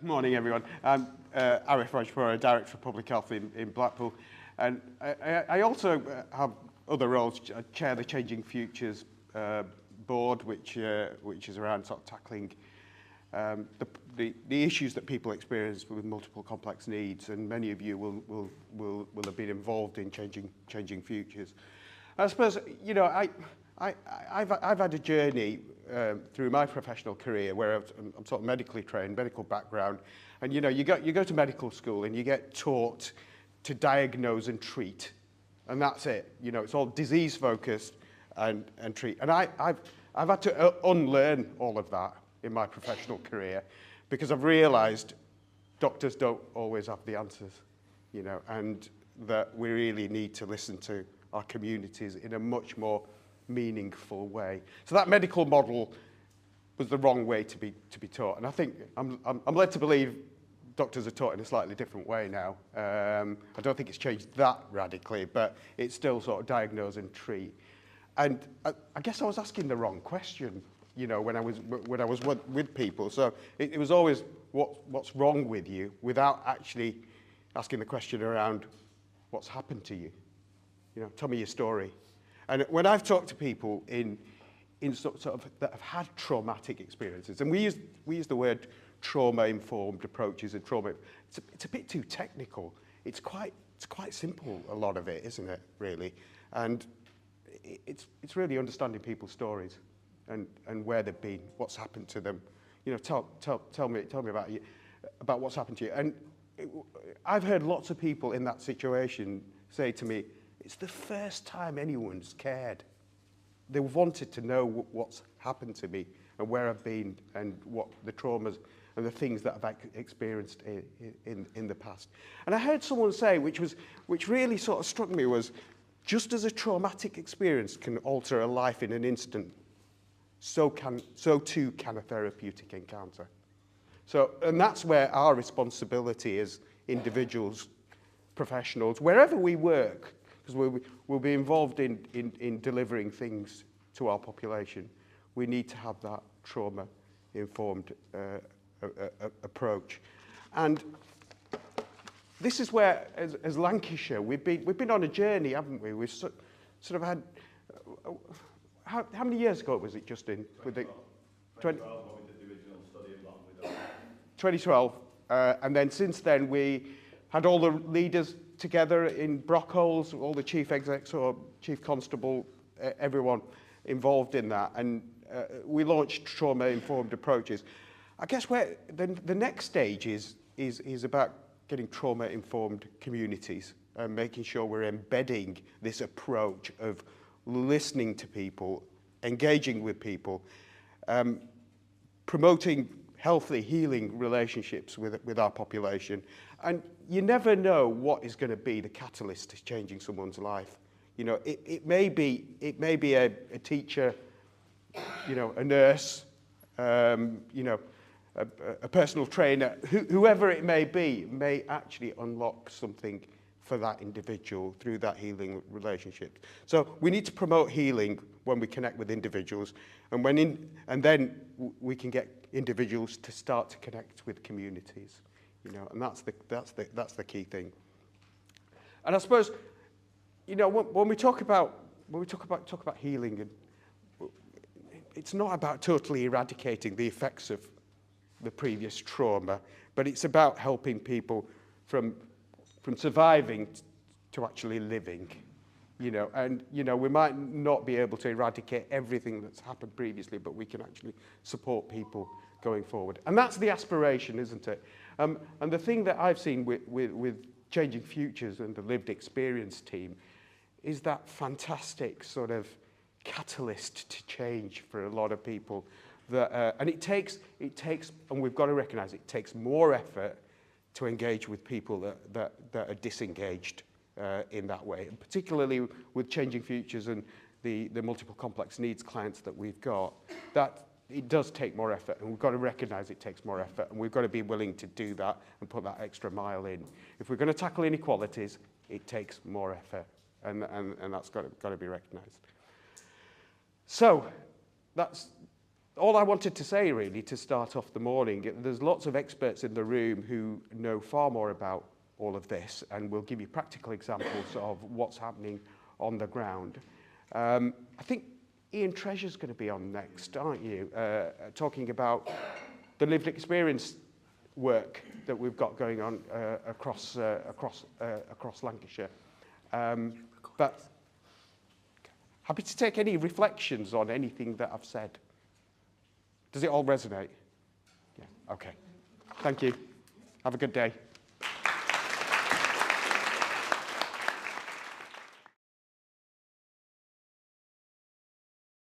Morning, everyone. I'm Arif, Rajpura, Director of Public Health in Blackpool. And I also have other roles. I chair the Changing Futures board, which is around sort of tackling the issues that people experience with multiple complex needs. And many of you will have been involved in changing futures. I suppose, you know, I've had a journey through my professional career where I'm sort of medically trained, medical background, and you know, you go to medical school and you get taught to diagnose and treat, and that's it. You know, it's all disease focused and treat. And I've had to unlearn all of that in my professional career because I've realised doctors don't always have the answers, you know, and that we really need to listen to our communities in a much more meaningful way. So that medical model was the wrong way to be taught, and I think I'm led to believe doctors are taught in a slightly different way now. I don't think it's changed that radically, but it's still sort of diagnose and treat. And I guess I was asking the wrong question, you know, when I was with people. So it was always what's wrong with you, without actually asking the question around what's happened to you. You know, tell me your story. And when I've talked to people in sort of that have had traumatic experiences, and we use the word trauma-informed approaches and trauma. It's a bit too technical. It's quite simple, a lot of it, isn't it? Really, and it's really understanding people's stories and where they've been, what's happened to them. You know, tell me about what's happened to you. And I've heard lots of people in that situation say to me, it's the first time anyone's cared. They wanted to know what's happened to me and where I've been and what the traumas and the things that I've experienced in the past. And I heard someone say, which really sort of struck me, was just as a traumatic experience can alter a life in an instant, so too can a therapeutic encounter. So, and that's where our responsibility as individuals, professionals, wherever we work, because we'll be involved in delivering things to our population. We need to have that trauma-informed approach. And this is where, as Lancashire, we've been on a journey, haven't we? We've sort of had, how many years ago was it, Justin? 2012, when we did the original study of that. 2012, and then since then we had all the leaders together in Brockholes, all the chief execs or chief constable, everyone involved in that, and we launched trauma-informed approaches. I guess where the next stage is about getting trauma-informed communities and making sure we're embedding this approach of listening to people, engaging with people, promoting healthy, healing relationships with our population. And you never know what is going to be the catalyst to changing someone's life. You know, it may be a teacher, you know, a nurse, you know, a personal trainer, whoever it may be, may actually unlock something for that individual through that healing relationship. So we need to promote healing when we connect with individuals, and then we can get individuals to start to connect with communities. You know, and that's the key thing. And I suppose, you know, when we talk about healing, and it's not about totally eradicating the effects of the previous trauma, but it's about helping people from surviving to actually living. You know, and you know, we might not be able to eradicate everything that's happened previously, but we can actually support people going forward. And that's the aspiration, isn't it? And the thing that I've seen with Changing Futures and the lived experience team is that fantastic sort of catalyst to change for a lot of people. That, and it takes, and we've got to recognise it takes more effort to engage with people that are disengaged in that way, and particularly with Changing Futures and the multiple complex needs clients that we've got, that it does take more effort, and we've got to recognise it takes more effort, and we've got to be willing to do that and put that extra mile in. If we're going to tackle inequalities, it takes more effort, and that's got to be recognised. So that's all I wanted to say really to start off the morning, there's lots of experts in the room who know far more about all of this and will give you practical examples of what's happening on the ground. I think Ian Treasure's going to be on next, aren't you? Talking about the lived experience work that we've got going on across Lancashire. But happy to take any reflections on anything that I've said. Does it all resonate? Yeah, okay. Thank you. Have a good day.